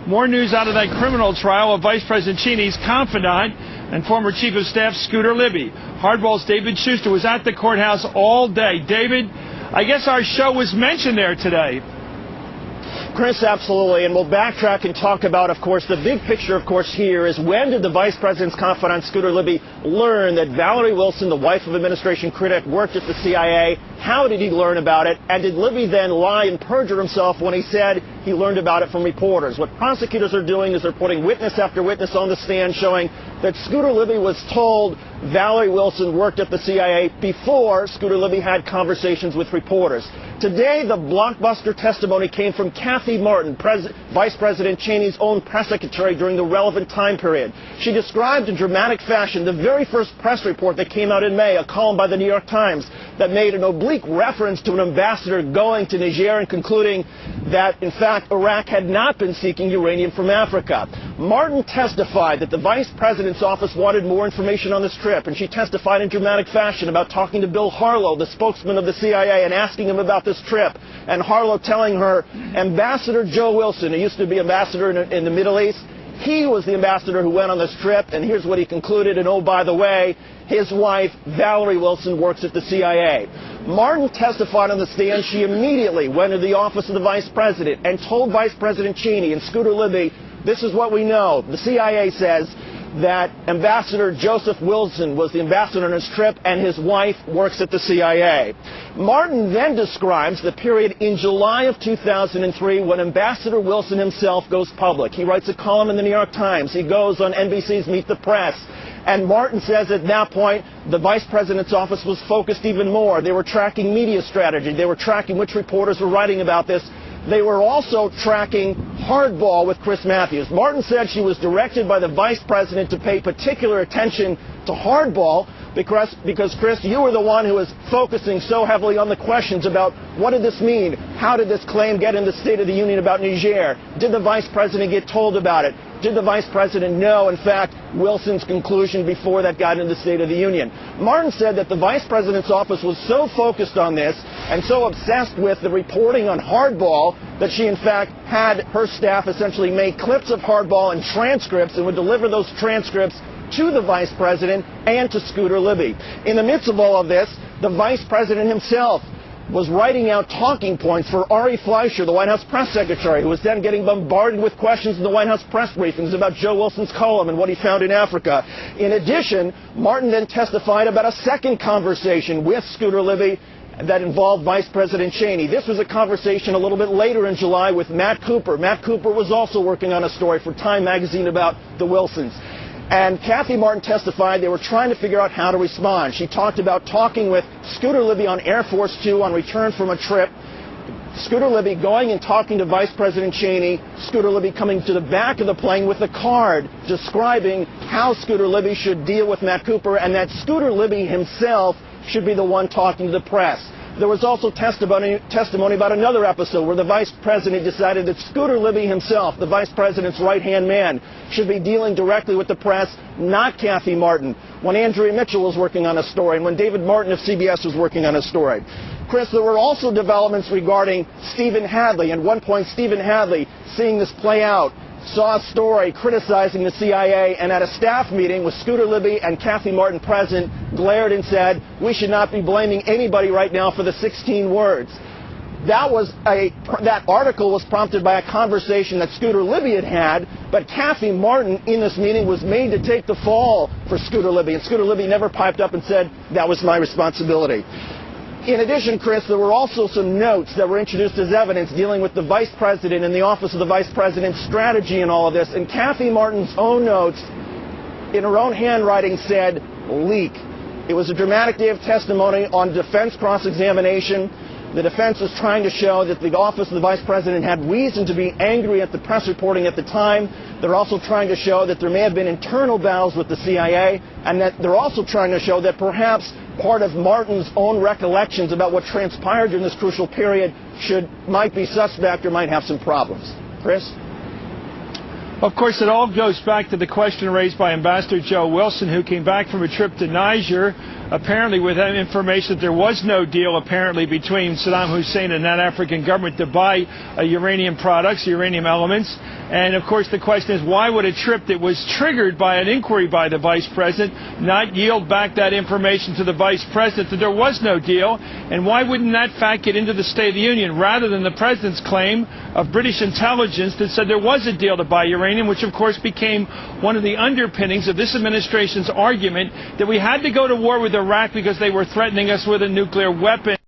More news out of that criminal trial of Vice President Cheney's confidant and former Chief of Staff Scooter Libby. Hardball's David Schuster was at the courthouse all day. David, I guess our show was mentioned there today. Chris, absolutely, and we'll backtrack and talk about, of course, the big picture, of course, here is when did the Vice President's confidant, Scooter Libby, learn that Valerie Wilson, the wife of administration critic, worked at the CIA? How did he learn about it? And did Libby then lie and perjure himself when he said he learned about it from reporters? What prosecutors are doing is they're putting witness after witness on the stand showing that Scooter Libby was told Valerie Wilson worked at the CIA before Scooter Libby had conversations with reporters. Today, the blockbuster testimony came from Kathy Martin, Vice President Cheney's own press secretary during the relevant time period. She described in dramatic fashion the very first press report that came out in May, a column by the New York Times, that made an oblique reference to an ambassador going to Niger and concluding that, in fact, Iraq had not been seeking uranium from Africa. Martin testified that the Vice President's office wanted more information on this trip, and she testified in dramatic fashion about talking to Bill Harlow, the spokesman of the CIA, and asking him about this trip, and Harlow telling her, Ambassador Joe Wilson, who used to be ambassador in the Middle East, he was the ambassador who went on this trip, and here's what he concluded, and oh, by the way, his wife, Valerie Wilson, works at the CIA. Martin testified on the stand. She immediately went to the office of the Vice President and told Vice President Cheney and Scooter Libby, this is what we know. The CIA says that Ambassador Joseph Wilson was the ambassador on his trip, and his wife works at the CIA. Martin then describes the period in July of 2003 when Ambassador Wilson himself goes public. He writes a column in the New York Times. He goes on NBC's Meet the Press. And Martin says at that point, the Vice President's office was focused even more. They were tracking media strategy. They were tracking which reporters were writing about this. They were also tracking Hardball with Chris Matthews. Martin said she was directed by the Vice President to pay particular attention to Hardball because, Chris, you were the one who was focusing so heavily on the questions about what did this mean? How did this claim get in the State of the Union about Niger? Did the Vice President get told about it? Did the Vice President know, in fact, Wilson's conclusion before that got into the State of the Union? Martin said that the Vice President's office was so focused on this and so obsessed with the reporting on Hardball that she, in fact, had her staff essentially make clips of Hardball and transcripts and would deliver those transcripts to the Vice President and to Scooter Libby. In the midst of all of this, the Vice President himself was writing out talking points for Ari Fleischer, the White House press secretary, who was then getting bombarded with questions in the White House press briefings about Joe Wilson's column and what he found in Africa. In addition, Martin then testified about a second conversation with Scooter Libby that involved Vice President Cheney. This was a conversation a little bit later in July with Matt Cooper. Matt Cooper was also working on a story for Time magazine about the Wilsons. And Kathy Martin testified they were trying to figure out how to respond. She talked about talking with Scooter Libby on Air Force Two on return from a trip. Scooter Libby going and talking to Vice President Cheney. Scooter Libby coming to the back of the plane with a card describing how Scooter Libby should deal with Matt Cooper and that Scooter Libby himself should be the one talking to the press. There was also testimony about another episode where the Vice President decided that Scooter Libby himself, the Vice President's right-hand man, should be dealing directly with the press, not Kathy Martin, when Andrea Mitchell was working on a story and when David Martin of CBS was working on a story. Chris, there were also developments regarding Stephen Hadley. At one point, Stephen Hadley, seeing this play out, saw a story criticizing the CIA, and at a staff meeting with Scooter Libby and Kathy Martin present, glared and said, we should not be blaming anybody right now for the 16 words. That article was prompted by a conversation that Scooter Libby had, but Kathy Martin in this meeting was made to take the fall for Scooter Libby, and Scooter Libby never piped up and said, that was my responsibility. In addition, Chris, there were also some notes that were introduced as evidence dealing with the Vice President and the Office of the Vice President's strategy in all of this. And Kathy Martin's own notes, in her own handwriting, said, leak. It was a dramatic day of testimony on defense cross-examination. The defense was trying to show that the Office of the Vice President had reason to be angry at the press reporting at the time. They're also trying to show that there may have been internal battles with the CIA, and that they're also trying to show that perhaps part of Martin's own recollections about what transpired during this crucial period might be suspect or might have some problems. Chris? Of course, it all goes back to the question raised by Ambassador Joe Wilson, who came back from a trip to Niger apparently with that information that there was no deal apparently between Saddam Hussein and that African government to buy uranium products, uranium elements. And of course the question is, why would a trip that was triggered by an inquiry by the Vice President not yield back that information to the Vice President that there was no deal? And why wouldn't that fact get into the State of the Union rather than the President's claim of British intelligence that said there was a deal to buy uranium, which of course became one of the underpinnings of this administration's argument that we had to go to war with Iraq because they were threatening us with a nuclear weapon.